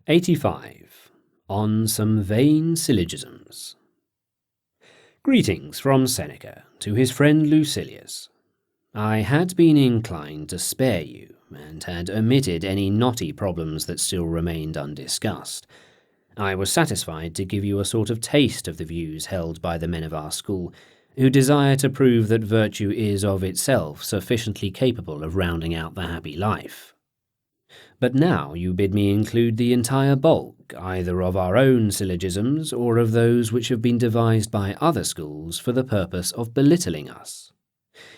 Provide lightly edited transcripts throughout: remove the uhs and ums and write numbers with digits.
85. On some vain syllogisms. Greetings from Seneca to his friend Lucilius. I had been inclined to spare you, and had omitted any knotty problems that still remained undiscussed. I was satisfied to give you a sort of taste of the views held by the men of our school, who desire to prove that virtue is of itself sufficiently capable of rounding out the happy life. But now you bid me include the entire bulk, either of our own syllogisms or of those which have been devised by other schools for the purpose of belittling us.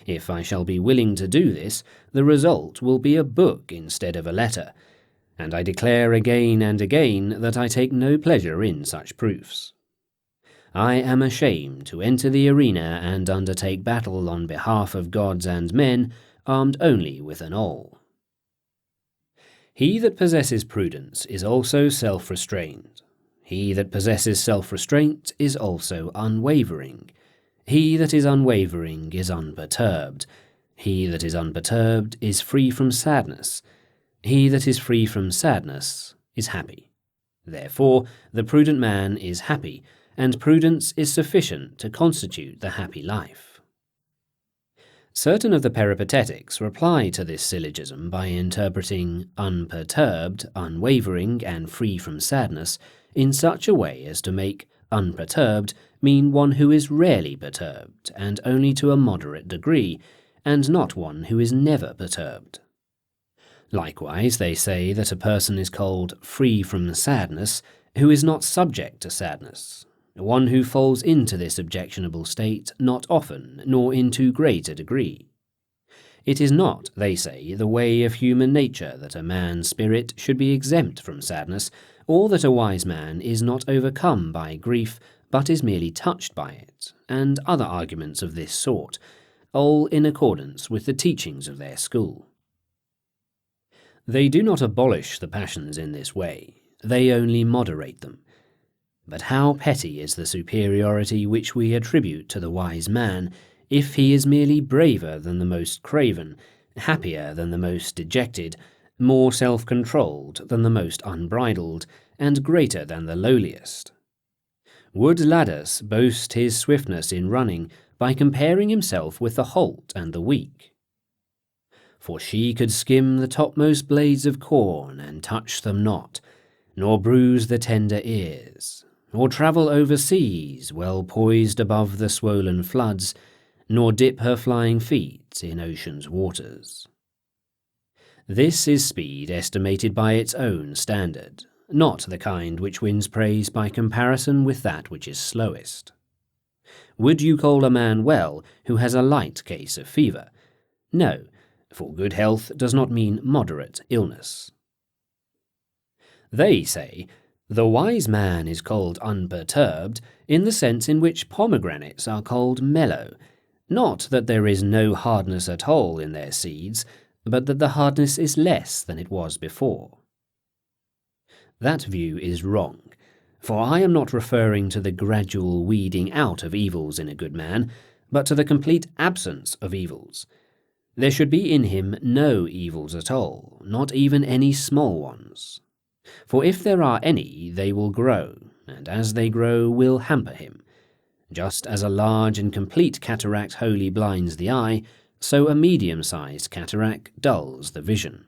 If I shall be willing to do this, the result will be a book instead of a letter, and I declare again and again that I take no pleasure in such proofs. I am ashamed to enter the arena and undertake battle on behalf of gods and men, armed only with an awl. He that possesses prudence is also self-restrained. He that possesses self-restraint is also unwavering. He that is unwavering is unperturbed. He that is unperturbed is free from sadness. He that is free from sadness is happy. Therefore, the prudent man is happy, and prudence is sufficient to constitute the happy life. Certain of the peripatetics reply to this syllogism by interpreting unperturbed, unwavering, and free from sadness in such a way as to make unperturbed mean one who is rarely perturbed, and only to a moderate degree, and not one who is never perturbed. Likewise, they say that a person is called free from sadness who is not subject to sadness, one who falls into this objectionable state not often, nor in too great a degree. It is not, they say, the way of human nature that a man's spirit should be exempt from sadness, or that a wise man is not overcome by grief, but is merely touched by it, and other arguments of this sort, all in accordance with the teachings of their school. They do not abolish the passions in this way, they only moderate them. But how petty is the superiority which we attribute to the wise man, if he is merely braver than the most craven, happier than the most dejected, more self-controlled than the most unbridled, and greater than the lowliest. Would Ladus boast his swiftness in running by comparing himself with the halt and the weak? For she could skim the topmost blades of corn and touch them not, nor bruise the tender ears, nor travel over seas well poised above the swollen floods, nor dip her flying feet in ocean's waters. This is speed estimated by its own standard, not the kind which wins praise by comparison with that which is slowest. Would you call a man well who has a light case of fever? No, for good health does not mean moderate illness. They say, the wise man is called unperturbed in the sense in which pomegranates are called mellow, not that there is no hardness at all in their seeds, but that the hardness is less than it was before. That view is wrong, for I am not referring to the gradual weeding out of evils in a good man, but to the complete absence of evils. There should be in him no evils at all, not even any small ones. For if there are any, they will grow, and as they grow will hamper him. Just as a large and complete cataract wholly blinds the eye, so a medium-sized cataract dulls the vision.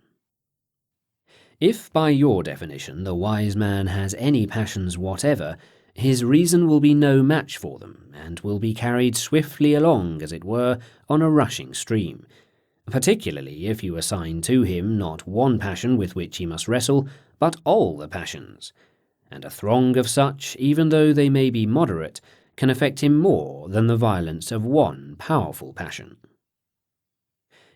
If by your definition the wise man has any passions whatever, his reason will be no match for them, and will be carried swiftly along, as it were, on a rushing stream, particularly if you assign to him not one passion with which he must wrestle, but all the passions, and a throng of such, even though they may be moderate, can affect him more than the violence of one powerful passion.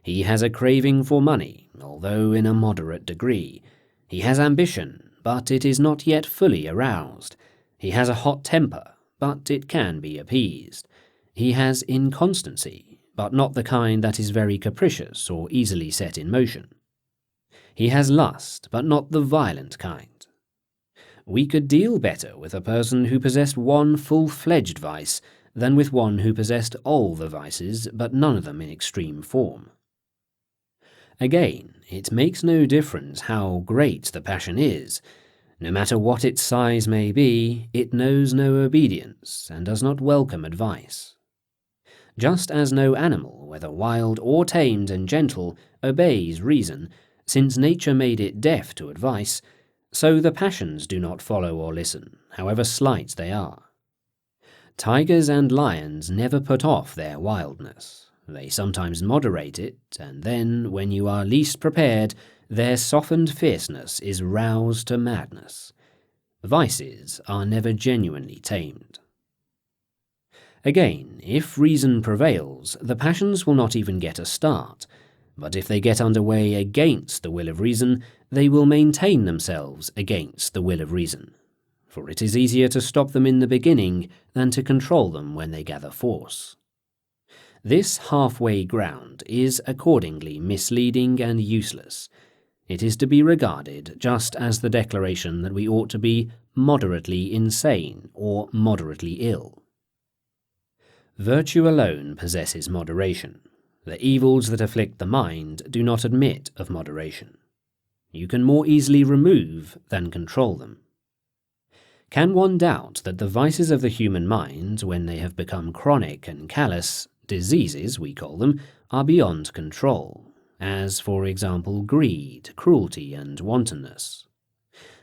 He has a craving for money, although in a moderate degree. He has ambition, but it is not yet fully aroused. He has a hot temper, but it can be appeased. He has inconstancy, but not the kind that is very capricious or easily set in motion. He has lust, but not the violent kind. We could deal better with a person who possessed one full-fledged vice than with one who possessed all the vices, but none of them in extreme form. Again, it makes no difference how great the passion is. No matter what its size may be, it knows no obedience and does not welcome advice. Just as no animal, whether wild or tamed and gentle, obeys reason, since nature made it deaf to advice, so the passions do not follow or listen, however slight they are. Tigers and lions never put off their wildness. They sometimes moderate it, and then, when you are least prepared, their softened fierceness is roused to madness. Vices are never genuinely tamed. Again, if reason prevails, the passions will not even get a start, but if they get underway against the will of reason, they will maintain themselves against the will of reason. For it is easier to stop them in the beginning than to control them when they gather force. This halfway ground is accordingly misleading and useless. It is to be regarded just as the declaration that we ought to be moderately insane or moderately ill. Virtue alone possesses moderation. The evils that afflict the mind do not admit of moderation. You can more easily remove than control them. Can one doubt that the vices of the human mind, when they have become chronic and callous, diseases we call them, are beyond control, as, for example, greed, cruelty, and wantonness?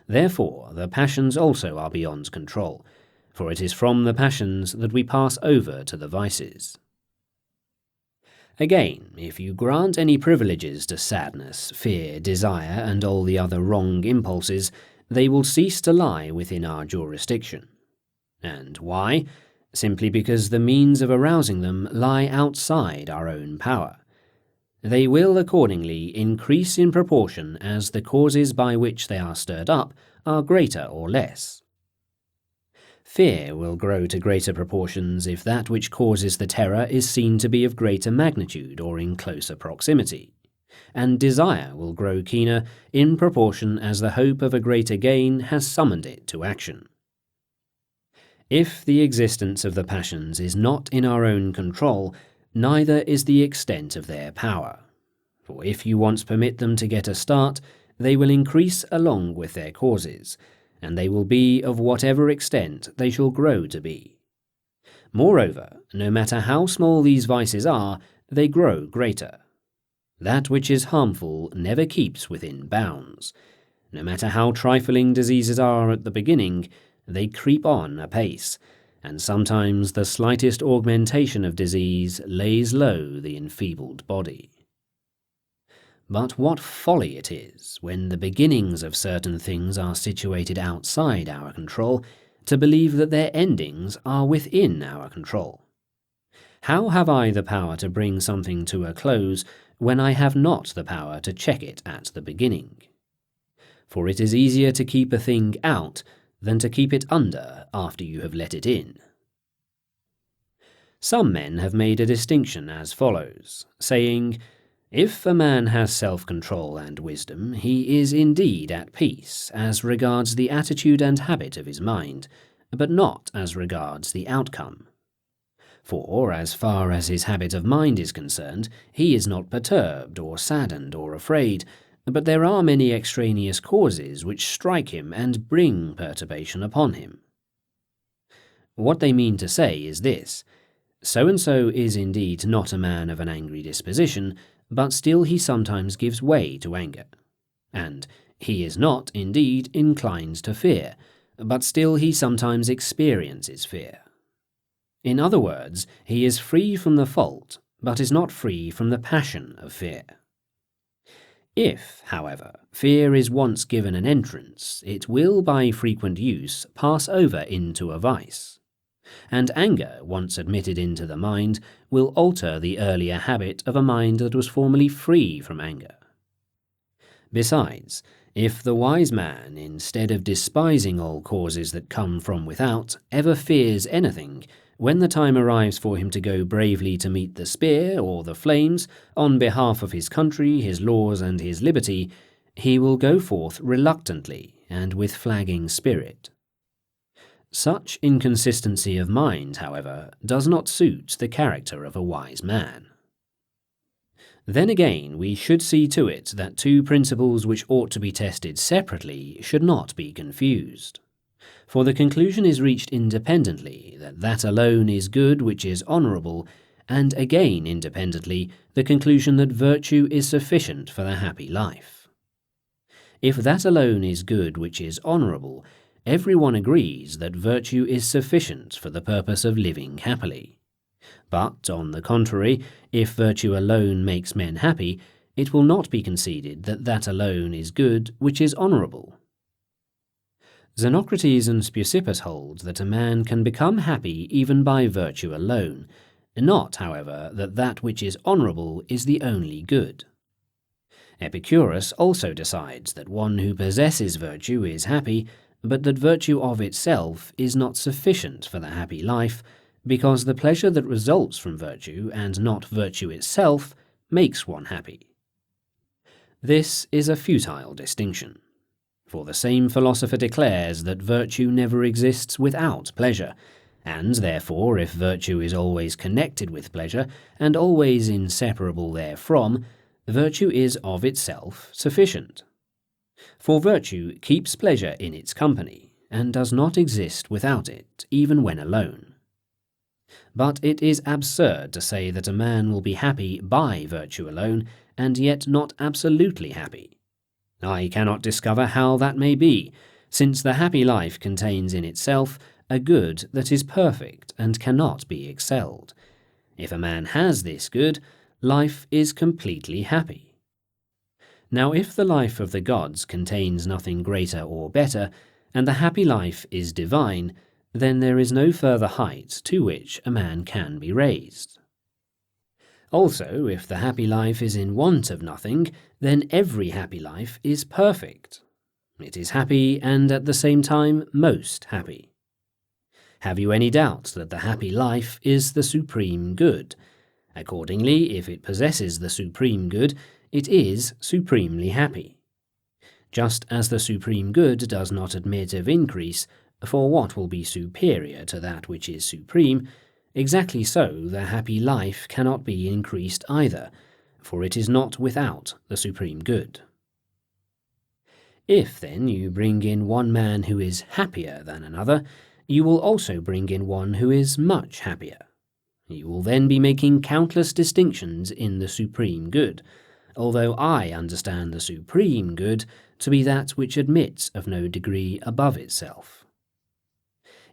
Therefore, the passions also are beyond control, for it is from the passions that we pass over to the vices. Again, if you grant any privileges to sadness, fear, desire, and all the other wrong impulses, they will cease to lie within our jurisdiction. And why? Simply because the means of arousing them lie outside our own power. They will accordingly increase in proportion as the causes by which they are stirred up are greater or less. Fear will grow to greater proportions if that which causes the terror is seen to be of greater magnitude or in closer proximity, and desire will grow keener in proportion as the hope of a greater gain has summoned it to action. If the existence of the passions is not in our own control, neither is the extent of their power. For if you once permit them to get a start, they will increase along with their causes, and they will be of whatever extent they shall grow to be. Moreover, no matter how small these vices are, they grow greater. That which is harmful never keeps within bounds. No matter how trifling diseases are at the beginning, they creep on apace, and sometimes the slightest augmentation of disease lays low the enfeebled body. But what folly it is, when the beginnings of certain things are situated outside our control, to believe that their endings are within our control. How have I the power to bring something to a close when I have not the power to check it at the beginning? For it is easier to keep a thing out than to keep it under after you have let it in. Some men have made a distinction as follows, saying, if a man has self-control and wisdom, he is indeed at peace as regards the attitude and habit of his mind, but not as regards the outcome. For, as far as his habit of mind is concerned, he is not perturbed or saddened or afraid, but there are many extraneous causes which strike him and bring perturbation upon him. What they mean to say is this: so-and-so is indeed not a man of an angry disposition, but still he sometimes gives way to anger. And he is not, indeed, inclined to fear, but still he sometimes experiences fear. In other words, he is free from the fault, but is not free from the passion of fear. If, however, fear is once given an entrance, it will, by frequent use, pass over into a vice. And anger, once admitted into the mind, will alter the earlier habit of a mind that was formerly free from anger. Besides, if the wise man, instead of despising all causes that come from without, ever fears anything, when the time arrives for him to go bravely to meet the spear or the flames, on behalf of his country, his laws, and his liberty, he will go forth reluctantly and with flagging spirit. Such inconsistency of mind, however, does not suit the character of a wise man. Then again, we should see to it that two principles which ought to be tested separately should not be confused. For the conclusion is reached independently that alone is good which is honourable, and again independently the conclusion that virtue is sufficient for the happy life. If that alone is good which is honourable, everyone agrees that virtue is sufficient for the purpose of living happily. But, on the contrary, if virtue alone makes men happy, it will not be conceded that alone is good which is honourable. Xenocrates and Speusippus hold that a man can become happy even by virtue alone, not, however, that which is honourable is the only good. Epicurus also decides that one who possesses virtue is happy, but that virtue of itself is not sufficient for the happy life, because the pleasure that results from virtue, and not virtue itself, makes one happy. This is a futile distinction, for the same philosopher declares that virtue never exists without pleasure, and therefore if virtue is always connected with pleasure, and always inseparable therefrom, virtue is of itself sufficient. For virtue keeps pleasure in its company, and does not exist without it, even when alone. But it is absurd to say that a man will be happy by virtue alone, and yet not absolutely happy. I cannot discover how that may be, since the happy life contains in itself a good that is perfect and cannot be excelled. If a man has this good, life is completely happy. Now if the life of the gods contains nothing greater or better, and the happy life is divine, then there is no further height to which a man can be raised. Also, if the happy life is in want of nothing, then every happy life is perfect. It is happy and at the same time most happy. Have you any doubt that the happy life is the supreme good? Accordingly, if it possesses the supreme good, it is supremely happy. Just as the supreme good does not admit of increase, for what will be superior to that which is supreme, exactly so the happy life cannot be increased either, for it is not without the supreme good. If, then, you bring in one man who is happier than another, you will also bring in one who is much happier. You will then be making countless distinctions in the supreme good, although I understand the supreme good to be that which admits of no degree above itself.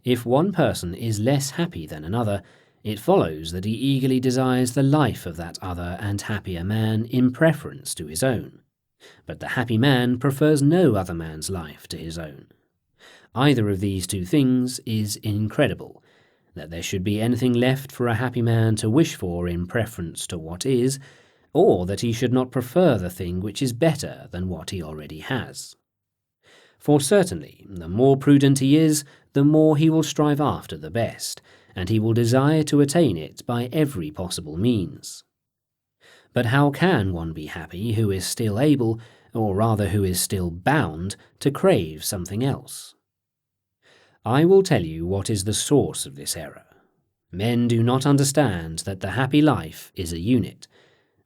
If one person is less happy than another, it follows that he eagerly desires the life of that other and happier man in preference to his own. But the happy man prefers no other man's life to his own. Either of these two things is incredible, that there should be anything left for a happy man to wish for in preference to what is, or that he should not prefer the thing which is better than what he already has. For certainly, the more prudent he is, the more he will strive after the best, and he will desire to attain it by every possible means. But how can one be happy who is still able, or rather who is still bound, to crave something else? I will tell you what is the source of this error. Men do not understand that the happy life is a unit,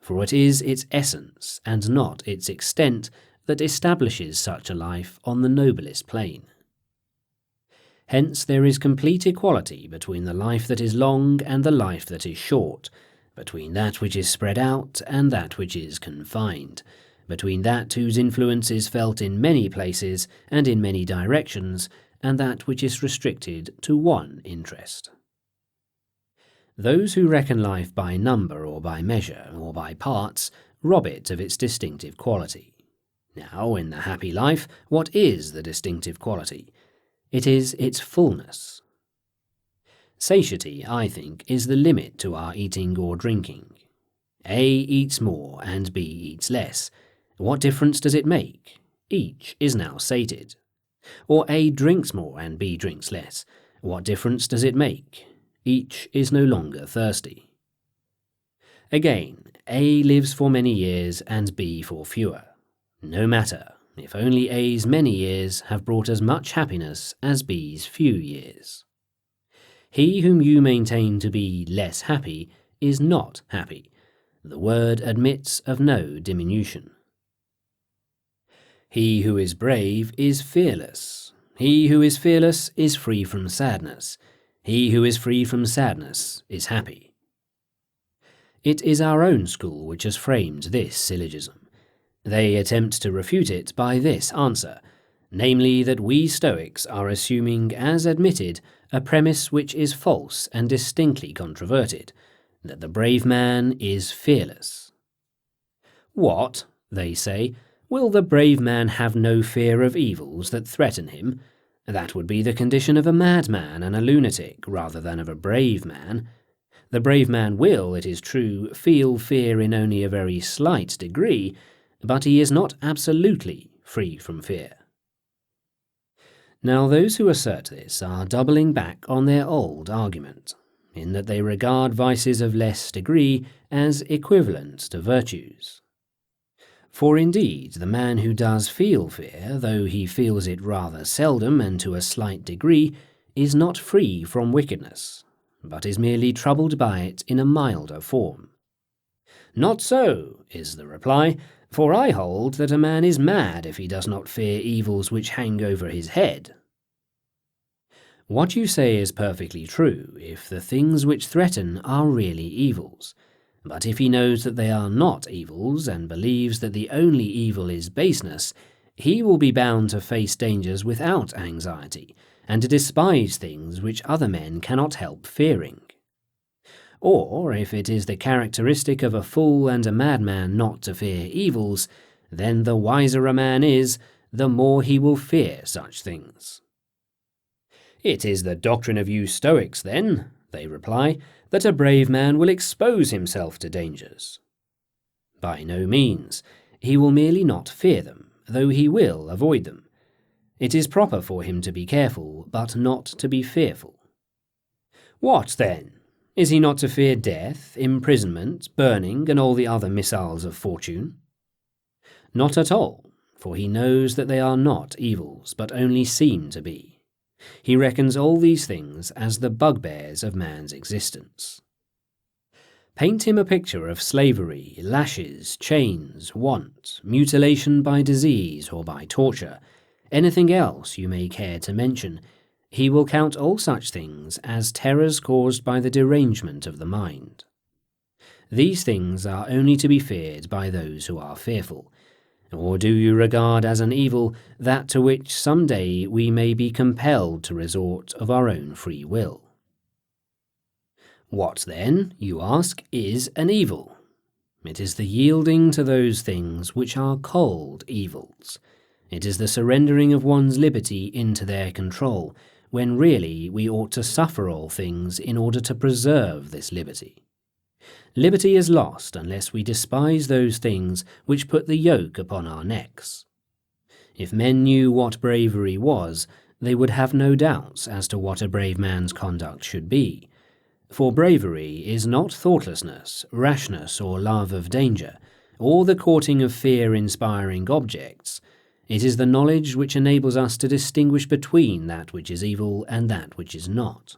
for it is its essence and not its extent that establishes such a life on the noblest plane. Hence there is complete equality between the life that is long and the life that is short, between that which is spread out and that which is confined, between that whose influence is felt in many places and in many directions, and that which is restricted to one interest. Those who reckon life by number or by measure or by parts rob it of its distinctive quality. Now, in the happy life, what is the distinctive quality? It is its fullness. Satiety, I think, is the limit to our eating or drinking. A eats more and B eats less. What difference does it make? Each is now sated. Or A drinks more and B drinks less. What difference does it make? Each is no longer thirsty. Again, A lives for many years and B for fewer. No matter, if only A's many years have brought as much happiness as B's few years. He whom you maintain to be less happy is not happy, The word admits of no diminution. He who is brave is fearless. He who is fearless is free from sadness. He who is free from sadness is happy. It is our own school which has framed this syllogism. They attempt to refute it by this answer, namely that we Stoics are assuming as admitted a premise which is false and distinctly controverted, that the brave man is fearless. What, they say, will the brave man have no fear of evils that threaten him? That would be the condition of a madman and a lunatic rather than of a brave man. The brave man will, it is true, feel fear in only a very slight degree, but he is not absolutely free from fear. Now those who assert this are doubling back on their old argument, in that they regard vices of less degree as equivalent to virtues. For indeed, the man who does feel fear, though he feels it rather seldom and to a slight degree, is not free from wickedness, but is merely troubled by it in a milder form. Not so, is the reply, for I hold that a man is mad if he does not fear evils which hang over his head. What you say is perfectly true if the things which threaten are really evils, but if he knows that they are not evils and believes that the only evil is baseness, he will be bound to face dangers without anxiety, and to despise things which other men cannot help fearing. Or, if it is the characteristic of a fool and a madman not to fear evils, then the wiser a man is, the more he will fear such things. It is the doctrine of you Stoics, then, they reply, that a brave man will expose himself to dangers. By no means. He will merely not fear them, though he will avoid them. It is proper for him to be careful, but not to be fearful. What, then? Is he not to fear death, imprisonment, burning, and all the other missiles of fortune? Not at all, for he knows that they are not evils, but only seem to be. He reckons all these things as the bugbears of man's existence. Paint him a picture of slavery, lashes, chains, want, mutilation by disease or by torture, anything else you may care to mention. He will count all such things as terrors caused by the derangement of the mind. These things are only to be feared by those who are fearful. Or do you regard as an evil that to which some day we may be compelled to resort of our own free will? What then, you ask, is an evil? It is the yielding to those things which are called evils. It is the surrendering of one's liberty into their control, when really we ought to suffer all things in order to preserve this liberty. Liberty is lost unless we despise those things which put the yoke upon our necks. If men knew what bravery was, they would have no doubts as to what a brave man's conduct should be. For bravery is not thoughtlessness, rashness, or love of danger, or the courting of fear-inspiring objects. It is the knowledge which enables us to distinguish between that which is evil and that which is not.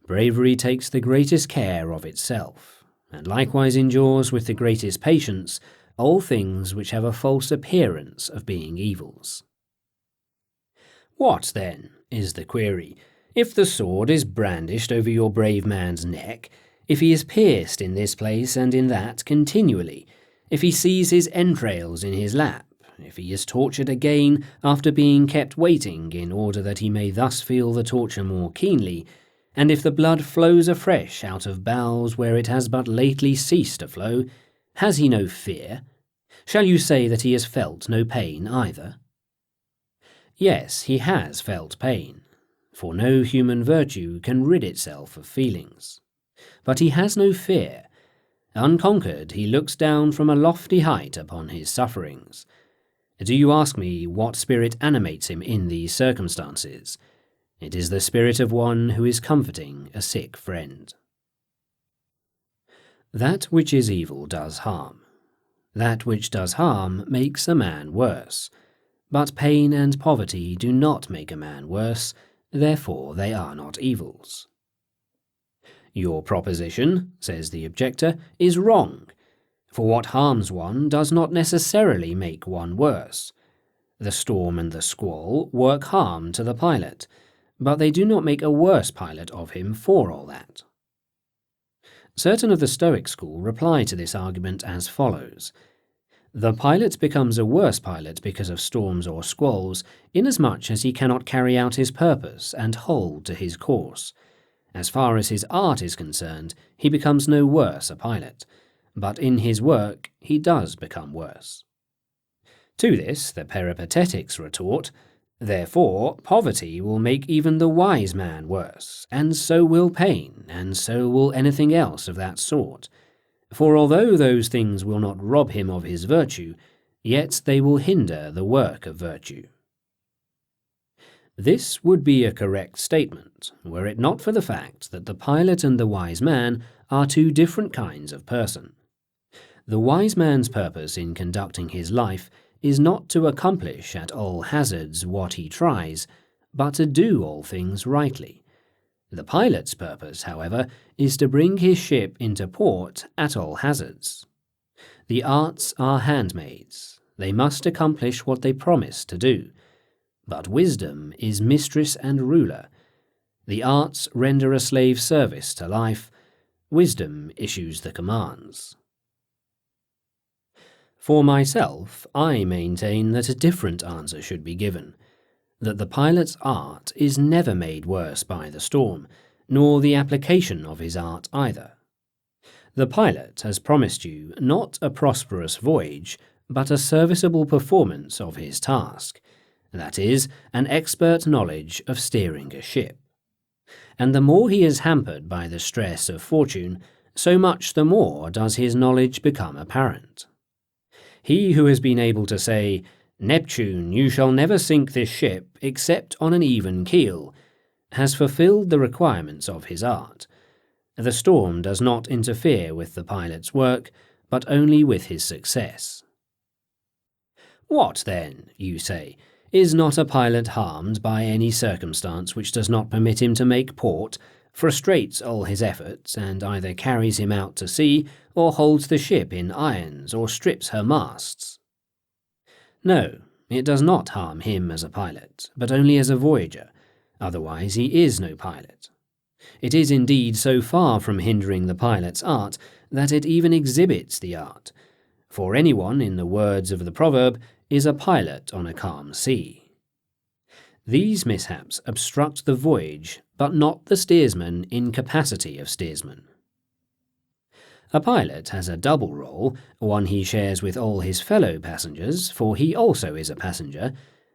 Bravery takes the greatest care of itself, and likewise endures with the greatest patience all things which have a false appearance of being evils. What, then, is the query? If the sword is brandished over your brave man's neck, if he is pierced in this place and in that continually, if he sees his entrails in his lap, if he is tortured again after being kept waiting in order that he may thus feel the torture more keenly, and if the blood flows afresh out of bowels where it has but lately ceased to flow, has he no fear? Shall you say that he has felt no pain either? Yes, he has felt pain, for no human virtue can rid itself of feelings. But he has no fear. Unconquered, he looks down from a lofty height upon his sufferings. Do you ask me what spirit animates him in these circumstances? It is the spirit of one who is comforting a sick friend. That which is evil does harm. That which does harm makes a man worse. But pain and poverty do not make a man worse, therefore they are not evils. Your proposition, says the objector, is wrong. For what harms one does not necessarily make one worse. The storm and the squall work harm to the pilot, but they do not make a worse pilot of him for all that. Certain of the Stoic school reply to this argument as follows. The pilot becomes a worse pilot because of storms or squalls, inasmuch as he cannot carry out his purpose and hold to his course. As far as his art is concerned, he becomes no worse a pilot, but in his work he does become worse. To this the Peripatetics retort, therefore poverty will make even the wise man worse, and so will pain, and so will anything else of that sort. For although those things will not rob him of his virtue, yet they will hinder the work of virtue. This would be a correct statement, were it not for the fact that the pilot and the wise man are two different kinds of person. The wise man's purpose in conducting his life is not to accomplish at all hazards what he tries, but to do all things rightly. The pilot's purpose, however, is to bring his ship into port at all hazards. The arts are handmaids. They must accomplish what they promise to do. But wisdom is mistress and ruler. The arts render a slave service to life. Wisdom issues the commands. For myself, I maintain that a different answer should be given, that the pilot's art is never made worse by the storm, nor the application of his art either. The pilot has promised you not a prosperous voyage, but a serviceable performance of his task, that is, an expert knowledge of steering a ship. And the more he is hampered by the stress of fortune, so much the more does his knowledge become apparent. He who has been able to say, "Neptune, you shall never sink this ship except on an even keel," has fulfilled the requirements of his art. The storm does not interfere with the pilot's work, but only with his success. What then, you say, is not a pilot harmed by any circumstance which does not permit him to make port, frustrates all his efforts, and either carries him out to sea, or holds the ship in irons, or strips her masts? No, it does not harm him as a pilot, but only as a voyager. Otherwise he is no pilot. It is indeed so far from hindering the pilot's art that it even exhibits the art. For anyone, in the words of the proverb, is a pilot on a calm sea. These mishaps obstruct the voyage, but not the steersman in capacity of steersman. A pilot has a double role, one he shares with all his fellow passengers, for he also is a passenger.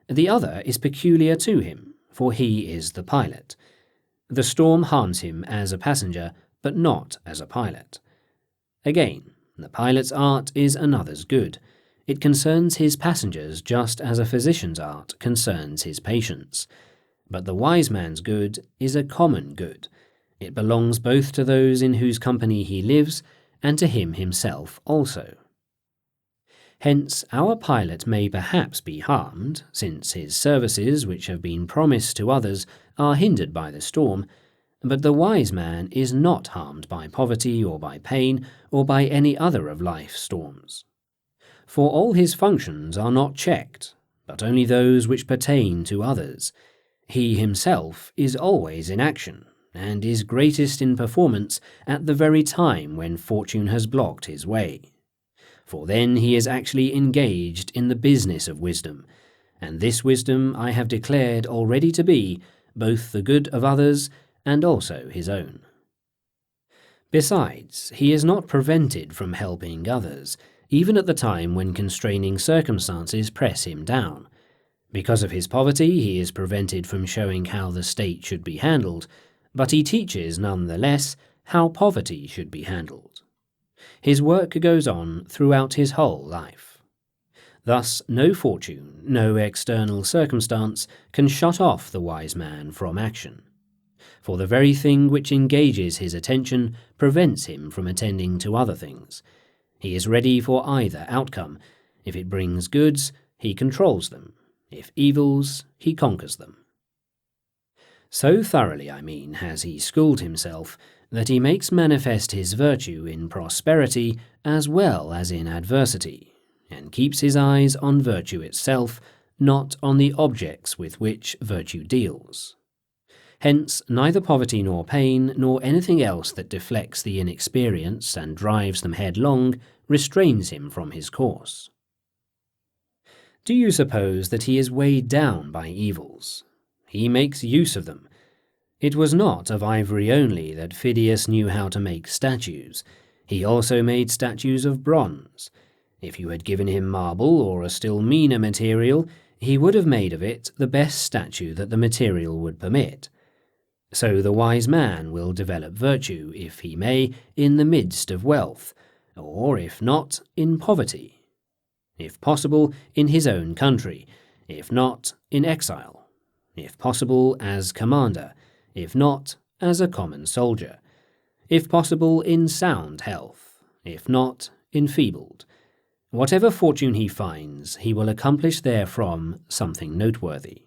The other is peculiar to him, for he is the pilot. The storm harms him as a passenger, but not as a pilot. Again, the pilot's art is another's good. It concerns his passengers just as a physician's art concerns his patients. But the wise man's good is a common good. It belongs both to those in whose company he lives and to him himself also. Hence our pilot may perhaps be harmed, since his services which have been promised to others are hindered by the storm, but the wise man is not harmed by poverty or by pain or by any other of life's storms. For all his functions are not checked, but only those which pertain to others. He himself is always in action, and is greatest in performance at the very time when fortune has blocked his way. For then he is actually engaged in the business of wisdom, and this wisdom I have declared already to be both the good of others and also his own. Besides, he is not prevented from helping others, even at the time when constraining circumstances press him down. Because of his poverty, he is prevented from showing how the state should be handled, but he teaches none the less how poverty should be handled. His work goes on throughout his whole life. Thus no fortune, no external circumstance can shut off the wise man from action. For the very thing which engages his attention prevents him from attending to other things. He is ready for either outcome. If it brings goods, he controls them. If evils, he conquers them. So thoroughly, has he schooled himself, that he makes manifest his virtue in prosperity as well as in adversity, and keeps his eyes on virtue itself, not on the objects with which virtue deals. Hence, neither poverty nor pain, nor anything else that deflects the inexperienced and drives them headlong, restrains him from his course. Do you suppose that he is weighed down by evils? He makes use of them. It was not of ivory only that Phidias knew how to make statues. He also made statues of bronze. If you had given him marble or a still meaner material, he would have made of it the best statue that the material would permit. So the wise man will develop virtue, if he may, in the midst of wealth, or if not, in poverty. If possible, in his own country, if not, in exile. If possible, as commander, if not, as a common soldier. If possible, in sound health, if not, enfeebled. Whatever fortune he finds, he will accomplish therefrom something noteworthy.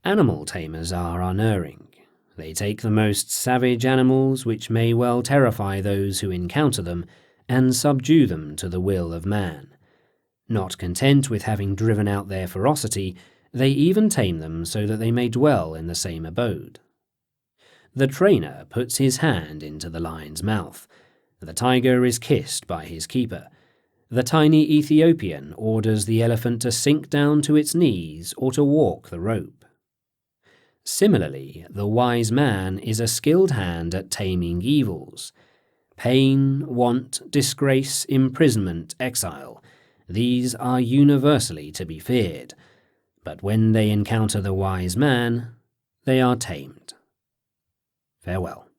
Animal tamers are unerring. They take the most savage animals, which may well terrify those who encounter them, and subdue them to the will of man. Not content with having driven out their ferocity, they even tame them so that they may dwell in the same abode. The trainer puts his hand into the lion's mouth. The tiger is kissed by his keeper. The tiny Ethiopian orders the elephant to sink down to its knees or to walk the rope. Similarly, the wise man is a skilled hand at taming evils. Pain, want, disgrace, imprisonment, exile, these are universally to be feared, but when they encounter the wise man, they are tamed. Farewell.